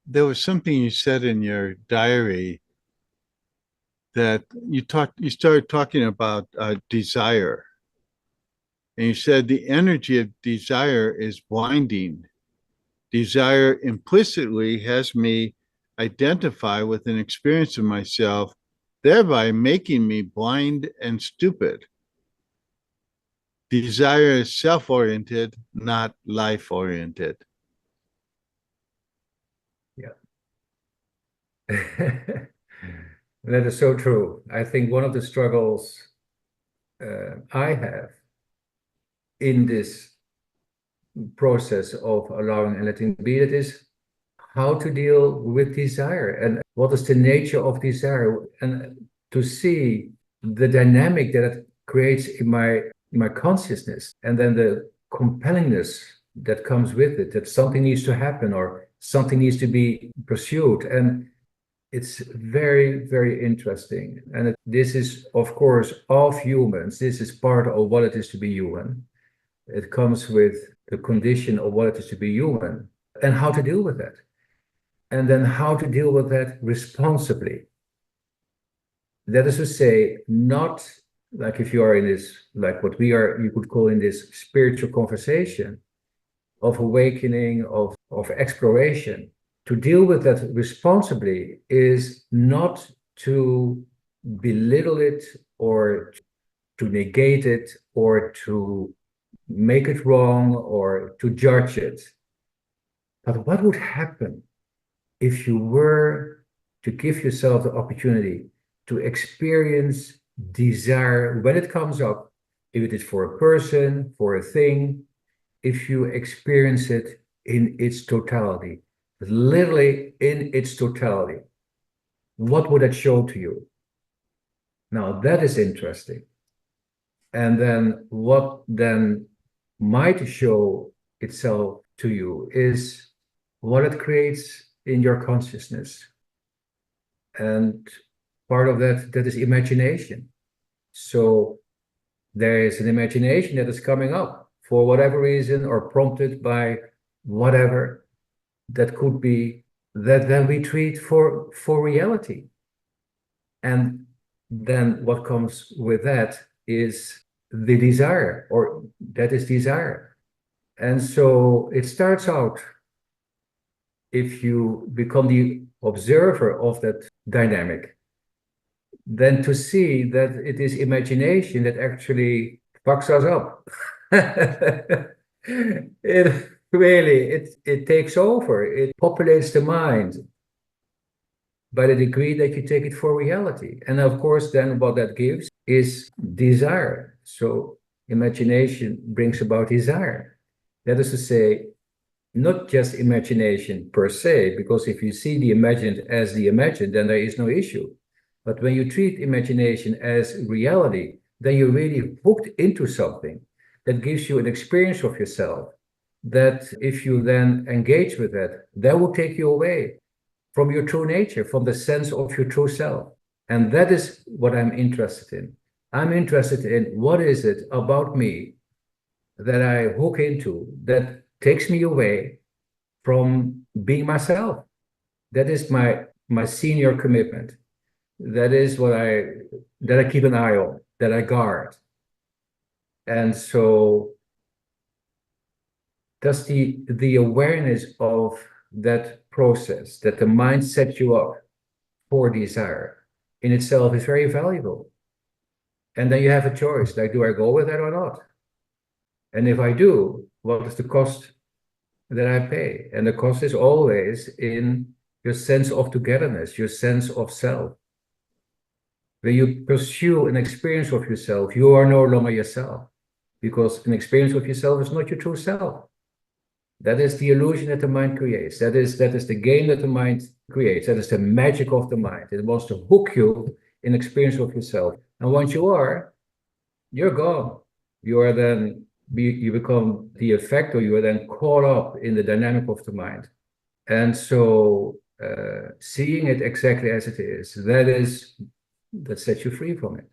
there was something you said in your diary that you started talking about desire. And you said the energy of desire is blinding. Desire implicitly has me identify with an experience of myself, thereby making me blind and stupid. Desire is self-oriented, not life-oriented. Yeah. That is so true. I think one of the struggles I have in this process of allowing and letting be, that is how to deal with desire and what is the nature of desire, and to see the dynamic that it creates in my consciousness, and then the compellingness that comes with it, that something needs to happen or something needs to be pursued. And it's very, very interesting. And this is, of course, of humans. This is part of what it is to be human. It comes with the condition of what it is to be human and how to deal with that. And then how to deal with that responsibly. That is to say, not like if you are in this, like what we are, you could call in this spiritual conversation of awakening, of exploration. To deal with that responsibly is not to belittle it or to negate it or to make it wrong or to judge it. But what would happen if you were to give yourself the opportunity to experience desire when it comes up, if it is for a person, for a thing, if you experience it in its totality, literally in its totality, what would that show to you? Now that is interesting. And then what then might show itself to you is what it creates in your consciousness. And part of that is imagination. So there is an imagination that is coming up for whatever reason or prompted by whatever that could be, that then we treat for reality. And then what comes with that is the desire, or that is desire. And so it starts out, if you become the observer of that dynamic, then to see that it is imagination that actually fucks us up. It really, it takes over, it populates the mind by the degree that you take it for reality. And of course, then what that gives is desire. So imagination brings about desire. That is to say, not just imagination per se, because if you see the imagined as the imagined, then there is no issue. But when you treat imagination as reality, then you're really hooked into something that gives you an experience of yourself, that if you then engage with that, that will take you away from your true nature, from the sense of your true self. And that is what I'm interested in. I'm interested in what is it about me that I hook into that takes me away from being myself. That is my senior commitment. That is what I keep an eye on, that I guard. And so does the awareness of that process, that the mind sets you up for desire, in itself is very valuable. And then you have a choice, like, do I go with that or not? And if I do, what is the cost that I pay? And the cost is always in your sense of togetherness, your sense of self. When you pursue an experience of yourself, you are no longer yourself, because an experience of yourself is not your true self. That is the illusion that the mind creates. That is the game that the mind creates. That is the magic of the mind. It wants to hook you in experience of yourself. And once you are, you're gone. You are then, you become the effect, or you are then caught up in the dynamic of the mind. And so seeing it exactly as it is, that sets you free from it.